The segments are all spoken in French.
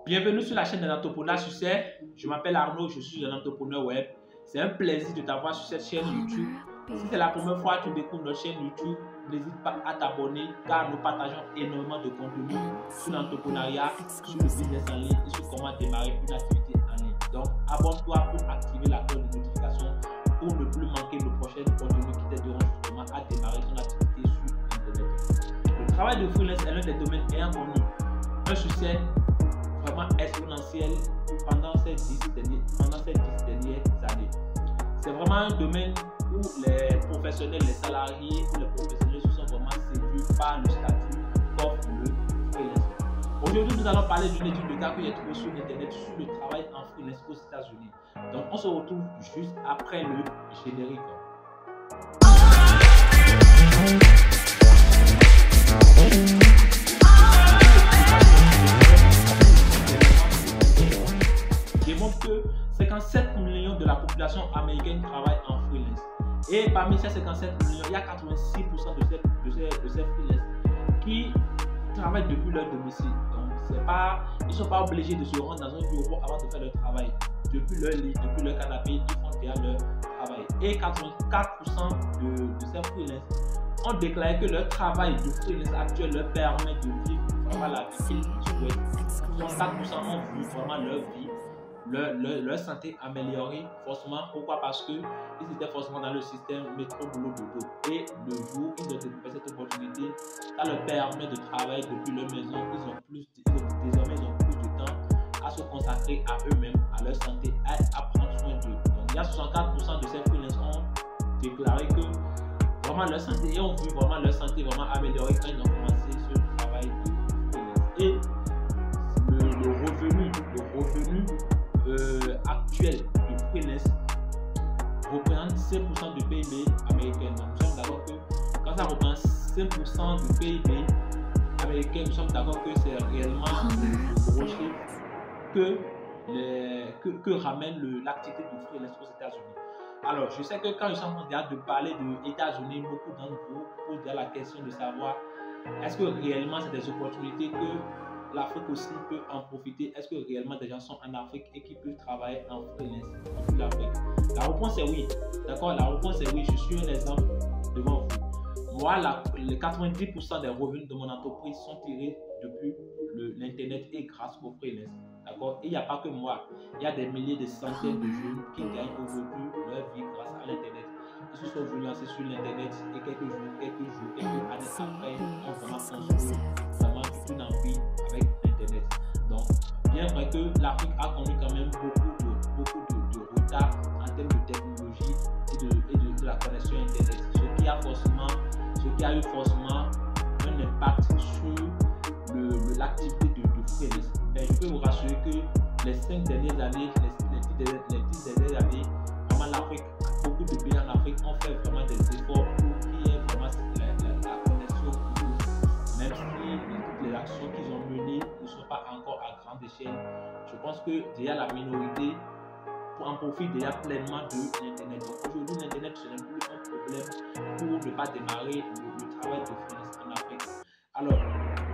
Bienvenue sur la chaîne de l'entrepreneur succès. Je m'appelle Arnaud, je suis un entrepreneur web. C'est un plaisir de t'avoir sur cette chaîne YouTube. Si c'est la première fois que tu découvres notre chaîne YouTube, n'hésite pas à t'abonner car nous partageons énormément de contenu sur l'entrepreneuriat, sur le business en ligne et sur comment démarrer une activité en ligne. Donc, abonne-toi pour activer la cloche de notification pour ne plus manquer nos prochains contenus qui t'aideront justement à démarrer ton activité sur Internet. Le travail de freelance est l'un des domaines ayant connu un succès vraiment exponentiel pendant ces 10 dernières années. C'est vraiment un domaine où les professionnels, les salariés ou les professionnels se sont vraiment séduits par le statut qu'offre le freelance. Aujourd'hui, nous allons parler d'une étude de cas que j'ai trouvée sur Internet sur le travail en freelance aux États-Unis. Donc, on se retrouve juste après le générique. Démontre que 57 millions de la population américaine travaille en freelance. Et parmi ces 57 millions, il y a 86% de ces freelance qui travaillent depuis leur domicile. Donc, ils ne sont pas obligés de se rendre dans un bureau avant de faire leur travail. Depuis leur lit, depuis leur canapé, ils font déjà leur travail. Et 84% de ces freelance ont déclaré que leur travail de freelance actuel leur permet de vivre vraiment la vie qu'ils souhaitent. 64% ont vu vraiment leur vie, leur santé améliorée forcément. Pourquoi? Parce qu'ils étaient forcément dans le système métro boulot dodo. Et le jour où ils ont découvert cette opportunité, ça leur permet de travailler depuis leur maison. Désormais, ils ont plus de temps à se consacrer à eux-mêmes, à leur santé, à prendre soin d'eux. Donc, il y a 64% de ces freelances ont déclaré que vraiment leur santé, et ont vu vraiment leur santé vraiment améliorée quand ils ont commencé ce travail de freelance. Et le revenu actuel du freelance représente 5% du PIB américain. Donc, nous sommes d'accord que quand ça représente 5% du PIB américain, nous sommes d'accord que c'est réellement le gros chiffre que ramène l'activité du freelance aux États-Unis. Alors, je sais que quand je suis en train de parler des États-Unis, beaucoup d'entre vous posent déjà la question de savoir est-ce que réellement c'est des opportunités que l'Afrique aussi peut en profiter? Est-ce que réellement des gens sont en Afrique et qui peuvent travailler en freelance depuis l'Afrique? La réponse est oui. D'accord? La réponse est oui. Je suis un exemple devant vous. Moi, les 90% des revenus de mon entreprise sont tirés depuis l'Internet et grâce au freelance. D'accord? Et il n'y a pas que moi. Il y a des milliers de centaines de jeunes qui gagnent aujourd'hui leur vie grâce à l'Internet. Ils se sont venus lancer sur l'Internet et quelques années après, ont vraiment construit vraiment toute une envie avec l'Internet. Donc, bien vrai que l'Afrique a connu quand même beaucoup de retard en termes de technologie et de la connexion Internet. Ce qui a eu forcément un impact sur l'activité de freelance. Mais je peux vous rassurer que les 5 dernières années, les 10 dernières années, vraiment l'Afrique, beaucoup de pays en Afrique ont fait vraiment des efforts pour qu'il y ait vraiment la connexion pour eux. Même si toutes les actions qu'ils ont menées ne sont pas encore à grande échelle, je pense que déjà la minorité en profite déjà pleinement de l'Internet. Donc aujourd'hui, l'Internet, ce n'est plus un problème pour ne pas démarrer le travail de freelance en Afrique. Alors,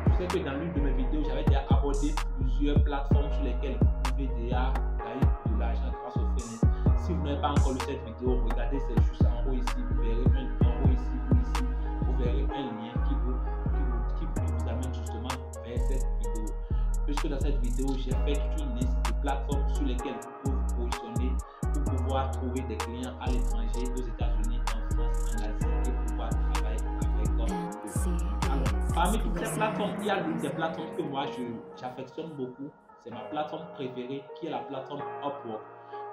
je sais que dans l'une de mes vidéos, j'avais déjà abordé plusieurs plateformes sur lesquelles vous pouvez déjà gagner de l'argent grâce au freelance. Si vous n'avez pas encore lu cette vidéo, regardez, c'est juste en haut ici. Vous verrez en haut ici ou ici. Vous verrez un lien qui vous amène justement vers cette vidéo. Puisque dans cette vidéo, j'ai fait toute une liste de plateformes sur lesquelles vous pouvez vous positionner pour pouvoir trouver des clients à l'étranger, aux États-Unis, en France, en Asie et pouvoir travailler avec eux. Alors, parmi toutes ces plateformes, il y a l'une des plateformes que moi j'affectionne beaucoup. C'est ma plateforme préférée qui est la plateforme Upwork.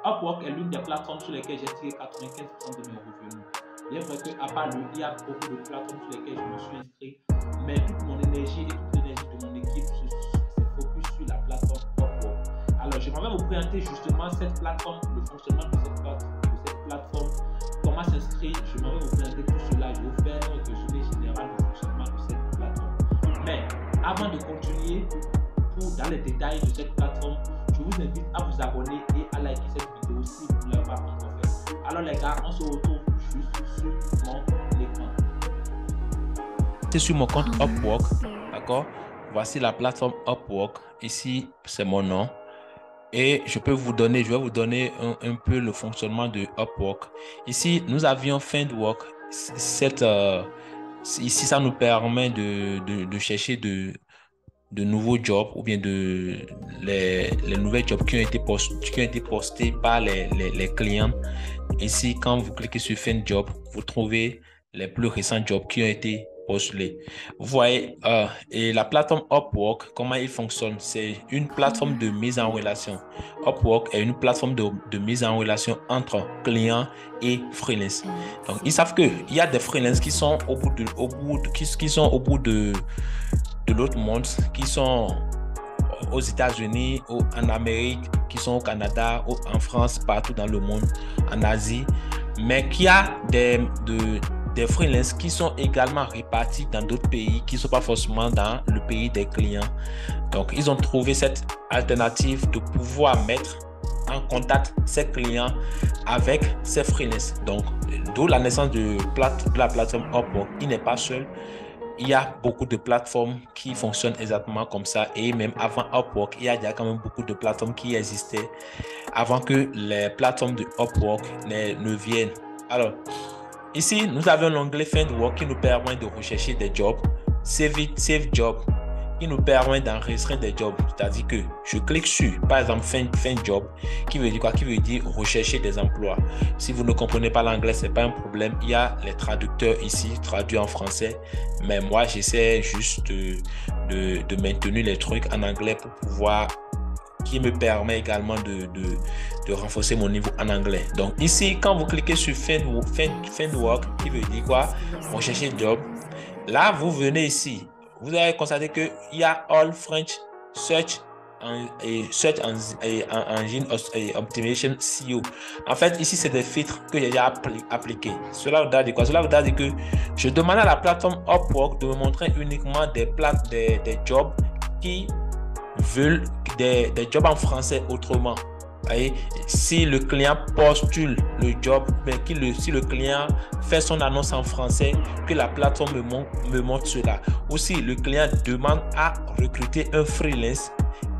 Upwork est l'une des plateformes sur lesquelles j'ai tiré 95% de mes revenus. Bien vrai qu'à part lui, il y a beaucoup de plateformes sur lesquelles je me suis inscrit, mais toute mon énergie et toute l'énergie de mon équipe s'est focus sur la plateforme Upwork. Alors, j'aimerais vous présenter justement cette plateforme, le fonctionnement de cette plateforme, comment s'inscrire. J'aimerais vous présenter tout cela. Je vais vous faire un résumé général du fonctionnement de cette plateforme. Mais avant de continuer dans les détails de cette plateforme, je vous invite à vous abonner et à liker cette vidéo si vous ne l'avez pas encore fait. Alors les gars, on se retrouve juste sur mon écran. C'est sur mon compte Upwork, d'accord? voici la plateforme Upwork. Ici, c'est mon nom. Et je vais vous donner un peu le fonctionnement de Upwork. Ici, nous avions Findwork. Ici, ça nous permet de chercher de nouveaux jobs ou bien les nouvelles jobs qui ont été postés par les clients. Ici, quand vous cliquez sur Find Job, vous trouvez les plus récents jobs qui ont été postulés. Vous voyez, et la plateforme Upwork, comment il fonctionne? C'est une plateforme de mise en relation. Upwork est une plateforme de mise en relation entre clients et freelance. Donc, ils savent qu'il y a des freelances qui sont au bout de l'autre monde, qui sont aux États-Unis, en Amérique, qui sont au Canada, en France, partout dans le monde, en Asie, mais qu'il y a des freelances qui sont également répartis dans d'autres pays qui ne sont pas forcément dans le pays des clients. Donc, ils ont trouvé cette alternative de pouvoir mettre en contact ses clients avec ces freelances. Donc, d'où la naissance de la plateforme Upwork. Il n'est pas seul. Il y a beaucoup de plateformes qui fonctionnent exactement comme ça. Et même avant Upwork, il y a déjà quand même beaucoup de plateformes qui existaient avant que les plateformes de Upwork ne viennent. Alors, ici, nous avons l'onglet Findwork qui nous permet de rechercher des jobs. Save Job qui nous permet d'enregistrer des jobs. C'est-à-dire que je clique sur, par exemple, Find Job, qui veut dire quoi? Qui veut dire rechercher des emplois. Si vous ne comprenez pas l'anglais, c'est pas un problème. Il y a les traducteurs ici, traduits en français. Mais moi, j'essaie juste de maintenir les trucs en anglais pour pouvoir, qui me permet également de renforcer mon niveau en anglais. Donc ici, quand vous cliquez sur Findwork, qui veut dire quoi? Rechercher job. Là, vous venez ici. Vous allez constater qu'il y a All French Search Engine Optimization SEO. En fait, ici, c'est des filtres que j'ai déjà appliqués. Cela veut dire quoi? Cela veut dire que je demande à la plateforme Upwork de me montrer uniquement des jobs qui veulent des jobs en français autrement. Et si le client postule le job, si le client fait son annonce en français, que la plateforme me montre cela. Aussi, le client demande à recruter un freelance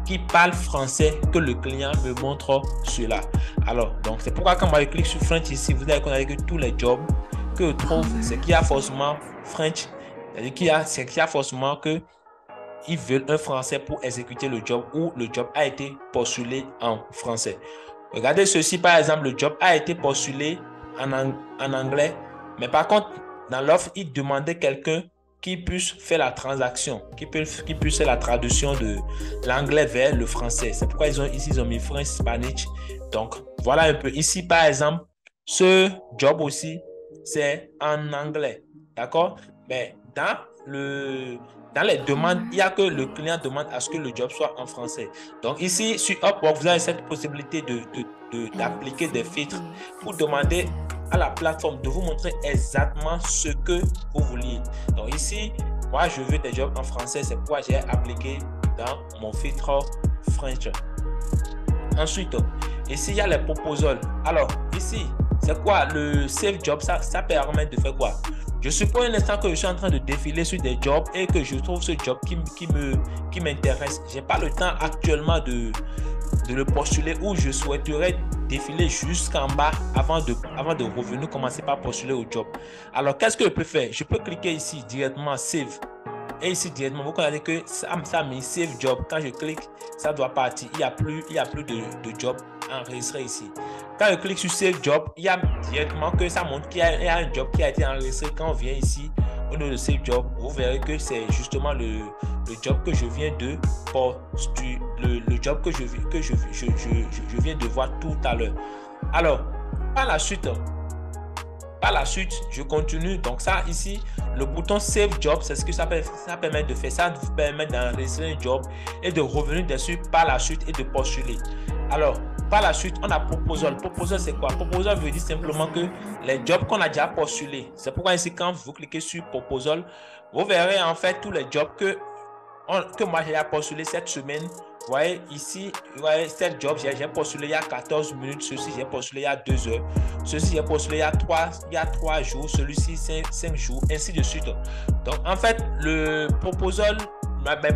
qui parle français, que le client me montre cela. Alors, donc c'est pourquoi quand moi je clique sur French ici, vous allez connaître que tous les jobs que je trouve, c'est qu'il y a forcément French, c'est-à-dire qu'il y a forcément que ils veulent un français pour exécuter le job ou le job a été postulé en français. Regardez ceci, par exemple, le job a été postulé en anglais, mais par contre, dans l'offre, il demandait quelqu'un qui puisse faire la transaction, qui puisse faire la traduction de l'anglais vers le français. C'est pourquoi ils ont mis French, Spanish. Donc, voilà un peu. Ici, par exemple, ce job aussi, c'est en anglais. D'accord? Mais dans les demandes, il n'y a que le client demande à ce que le job soit en français. Donc ici, sur Upwork, vous avez cette possibilité d'appliquer des filtres pour demander à la plateforme de vous montrer exactement ce que vous vouliez. Donc ici, moi, je veux des jobs en français. C'est pourquoi j'ai appliqué dans mon filtre French. Ensuite, ici, il y a les proposals. Alors, ici, c'est quoi le Save Job? Ça permet de faire quoi? Je suppose un instant que je suis en train de défiler sur des jobs et que je trouve ce job qui m'intéresse. Je n'ai pas le temps actuellement de le postuler ou je souhaiterais défiler jusqu'en bas avant de revenir commencer par postuler au job. Alors, qu'est-ce que je peux faire? Je peux cliquer ici directement Save. Et ici directement, vous connaissez que ça met Save Job. Quand je clique, ça doit partir. Il n'y a plus de job enregistré ici. Quand je clique sur Save Job, il y a directement que ça montre qu'il y a un job qui a été enregistré. Quand on vient ici, au niveau de Save Job, vous verrez que c'est justement le job que je viens de postuler, le job que je viens de voir tout à l'heure. Alors, par la suite, je continue. Donc ça ici, le bouton Save Job, c'est ce que ça permet de faire. Ça vous permet d'enregistrer un job et de revenir dessus par la suite et de postuler. Alors, par la suite, on a Proposal. Proposal, c'est quoi? Proposal veut dire simplement que les jobs qu'on a déjà postulés. C'est pourquoi ici, quand vous cliquez sur Proposal, vous verrez en fait tous les jobs que moi j'ai postulé cette semaine. Vous voyez ici, vous voyez cette job, j'ai postulé il y a 14 minutes. Ceci, j'ai postulé il y a 2 heures. Ceci, j'ai postulé il y a 3 jours. Celui-ci, 5 jours, ainsi de suite. Donc, en fait, le Proposal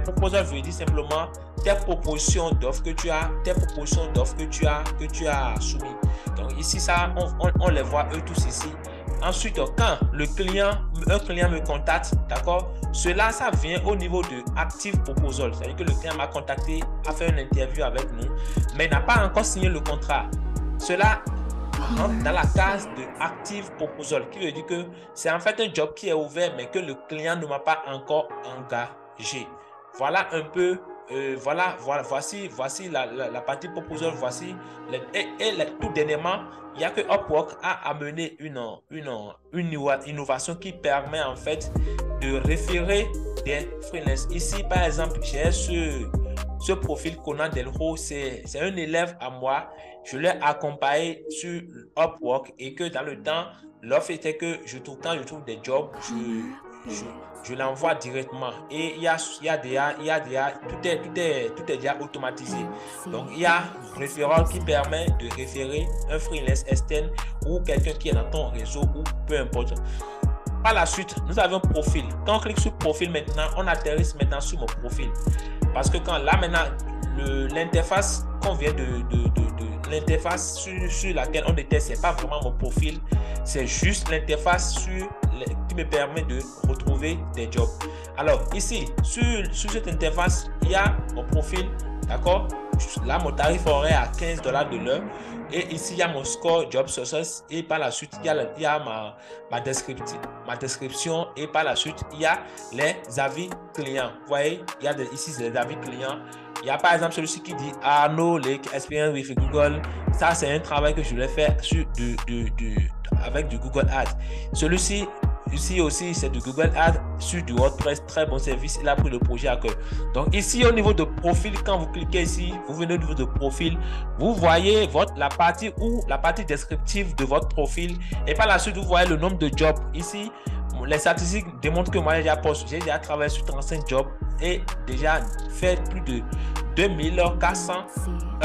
proposal veut dire simplement tes propositions d'offres que tu as, que tu as soumis. Donc ici, ça, on les voit eux tous ici. Ensuite, quand un client me contacte, d'accord, cela, ça vient au niveau de Active Proposal. C'est-à-dire que le client m'a contacté, a fait une interview avec nous, mais n'a pas encore signé le contrat. Cela rentre dans la case de Active Proposal, qui veut dire que c'est en fait un job qui est ouvert, mais que le client ne m'a pas encore engagé. Voilà un peu. Voici la partie proposal. Voici tout dernièrement, il y a que Upwork a amené une innovation qui permet en fait de référer des freelances. Ici, par exemple, j'ai ce profil Conan Delro, c'est un élève à moi. Je l'ai accompagné sur Upwork et que dans le temps, l'offre était que quand je trouve des jobs, je l'envoie directement et tout est déjà automatisé. Donc il y a un référent qui permet de référer un freelance externe ou quelqu'un qui est dans ton réseau ou peu importe. Par la suite, nous avons un profil. Quand on clique sur profil maintenant, on atterrisse maintenant sur mon profil. Parce que maintenant, l'interface qu'on vient l'interface sur laquelle on était, c'est pas vraiment mon profil, c'est juste l'interface qui me permet de retrouver des jobs. Alors ici, sur cette interface, il y a mon profil, d'accord? Là, mon tarif horaire à $15 de l'heure. Et ici, il y a mon score job success. Et par la suite, il y a ma description. Et par la suite, il y a les avis clients. Vous voyez, ici, c'est les avis clients. Il y a par exemple celui-ci qui dit Arnaud, experience with Google. Ça, c'est un travail que je voulais faire avec du Google Ads. Celui-ci, ici aussi, c'est du Google Ads sur du WordPress. Très bon service. Il a pris le projet à cœur. Donc ici, au niveau de profil, quand vous cliquez ici, vous venez au niveau de profil. Vous voyez la partie descriptive de votre profil. Et par la suite, vous voyez le nombre de jobs. Ici, les statistiques démontrent que moi, j'ai déjà travaillé sur 35 jobs et déjà fait plus de 2400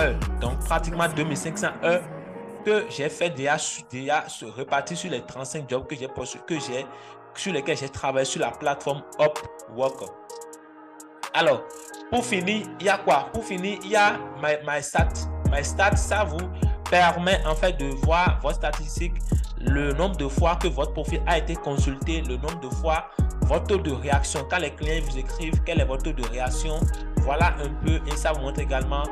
heures. Donc pratiquement 2500 heures que j'ai fait déjà reparti sur les 35 jobs sur lesquels j'ai travaillé sur la plateforme Upwork. Alors, pour finir, il y a quoi? Pour finir, il y a My Stats. My Stats, ça vous permet en fait de voir vos statistiques, le nombre de fois que votre profil a été consulté, le nombre de fois votre taux de réaction. Quand les clients vous écrivent quel est votre taux de réaction, voilà un peu, et ça vous montre également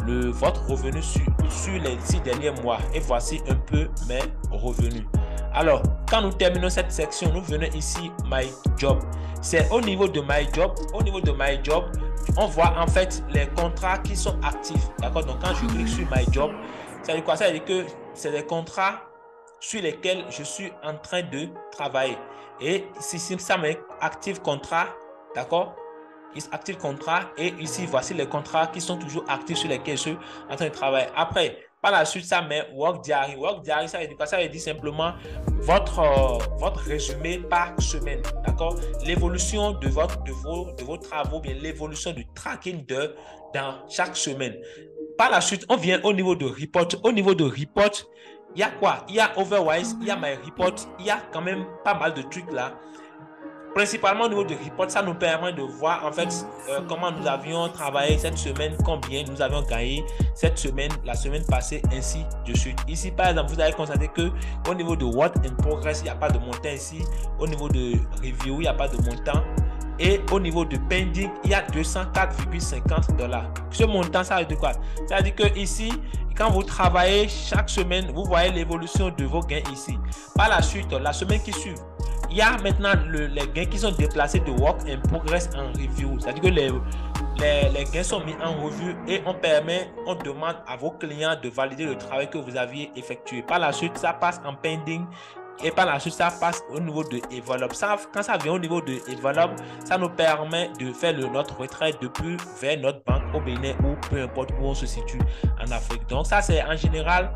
votre revenu sur les 6 derniers mois. Et voici un peu mes revenus. Alors, quand nous terminons cette section, nous venons ici My Job. C'est au niveau de My Job. Au niveau de My Job, on voit en fait les contrats qui sont actifs. D'accord? Donc, quand je clique sur My Job, ça veut dire quoi? Ça veut dire que c'est des contrats sur lesquels je suis en train de travailler. Et ici, ça met active contrat. D'accord? Active contrat. Et ici, voici les contrats qui sont toujours actifs sur lesquels je suis en train de travailler. Après, par la suite, ça met Work Diary. Work Diary, ça veut dire quoi? Ça veut dire simplement votre résumé par semaine. D'accord? L'évolution de vos travaux, bien l'évolution du tracking d'heures dans chaque semaine. Par la suite, on vient au niveau de report. Au niveau de report, il y a quoi? Il y a Overwise, il y a My Report, il y a quand même pas mal de trucs là. Principalement au niveau de report, ça nous permet de voir en fait comment nous avions travaillé cette semaine, combien nous avions gagné cette semaine, la semaine passée, ainsi de suite. Ici, par exemple, vous allez constater que au niveau de Work in Progress, il n'y a pas de montant ici. Au niveau de Review, il n'y a pas de montant. Et au niveau de pending, il y a $204,50. Ce montant, ça veut dire quoi? Ça veut dire que ici, quand vous travaillez chaque semaine, vous voyez l'évolution de vos gains ici. Par la suite, la semaine qui suit, il y a maintenant les gains qui sont déplacés de Work in Progress en Review. C'est-à-dire que les gains sont mis en revue et on demande à vos clients de valider le travail que vous aviez effectué. Par la suite, ça passe en pending. Et par la suite, ça passe au niveau de Envelope. Quand ça vient au niveau de Envelope, ça nous permet de faire notre retrait depuis vers notre banque au Bénin ou peu importe où on se situe en Afrique. Donc ça, c'est en général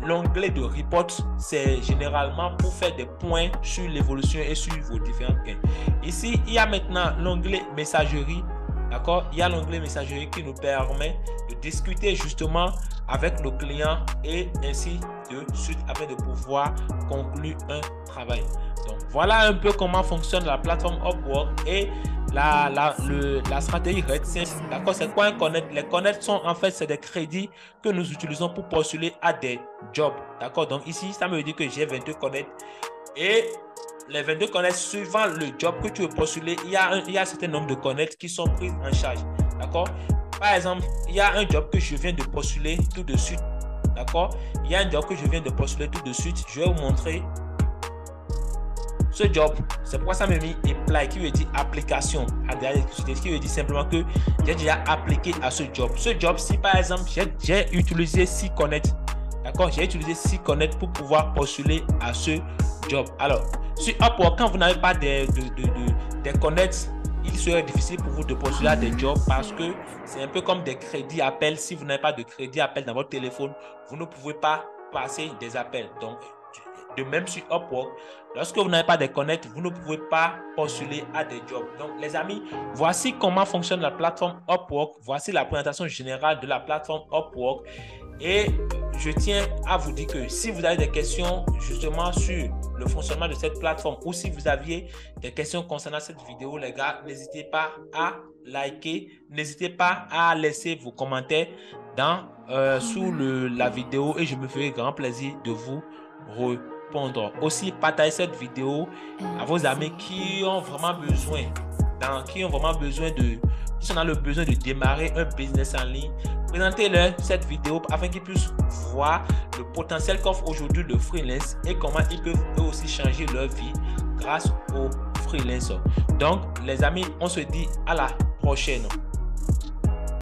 l'onglet de Report. C'est généralement pour faire des points sur l'évolution et sur vos différents gains. Ici, il y a maintenant l'onglet Messagerie. D'accord? Il y a l'onglet Messagerie qui nous permet de discuter justement avec nos clients et ainsi de suite afin de pouvoir conclure un travail. Donc voilà un peu comment fonctionne la plateforme Upwork et la stratégie Red, d'accord, c'est quoi un connect? Les connects sont en fait, c'est des crédits que nous utilisons pour postuler à des jobs, d'accord. Donc ici, ça me dit que j'ai 22 connects et les 22 connects suivant le job que tu veux postuler, il y a un certain nombre de connects qui sont pris en charge, d'accord. Par exemple, il y a un job que je viens de postuler tout de suite, d'accord. Il y a un job que je viens de postuler tout de suite. Je vais vous montrer ce job. C'est pourquoi ça me met apply qui veut dire application, qui veut dire simplement que j'ai déjà appliqué à ce job. Ce job, si par exemple j'ai utilisé 6 connects, d'accord, j'ai utilisé 6 connects pour pouvoir postuler à ce job. Alors sur Upwork, quand vous n'avez pas des connects, il serait difficile pour vous de postuler à des jobs parce que c'est un peu comme des crédits appels. Si vous n'avez pas de crédit appel dans votre téléphone, vous ne pouvez pas passer des appels. Donc de même sur Upwork, lorsque vous n'avez pas de connects, vous ne pouvez pas postuler à des jobs. Donc les amis, voici comment fonctionne la plateforme Upwork. Voici la présentation générale de la plateforme Upwork. Et je tiens à vous dire que si vous avez des questions justement sur le fonctionnement de cette plateforme ou si vous aviez des questions concernant cette vidéo, les gars, n'hésitez pas à liker, n'hésitez pas à laisser vos commentaires sous la vidéo et je me ferai grand plaisir de vous répondre. Aussi, partagez cette vidéo à vos amis qui ont vraiment besoin, qui ont le besoin de démarrer un business en ligne. Présentez-leur cette vidéo afin qu'ils puissent voir le potentiel qu'offre aujourd'hui le freelance et comment ils peuvent eux aussi changer leur vie grâce au freelance. Donc, les amis, on se dit à la prochaine.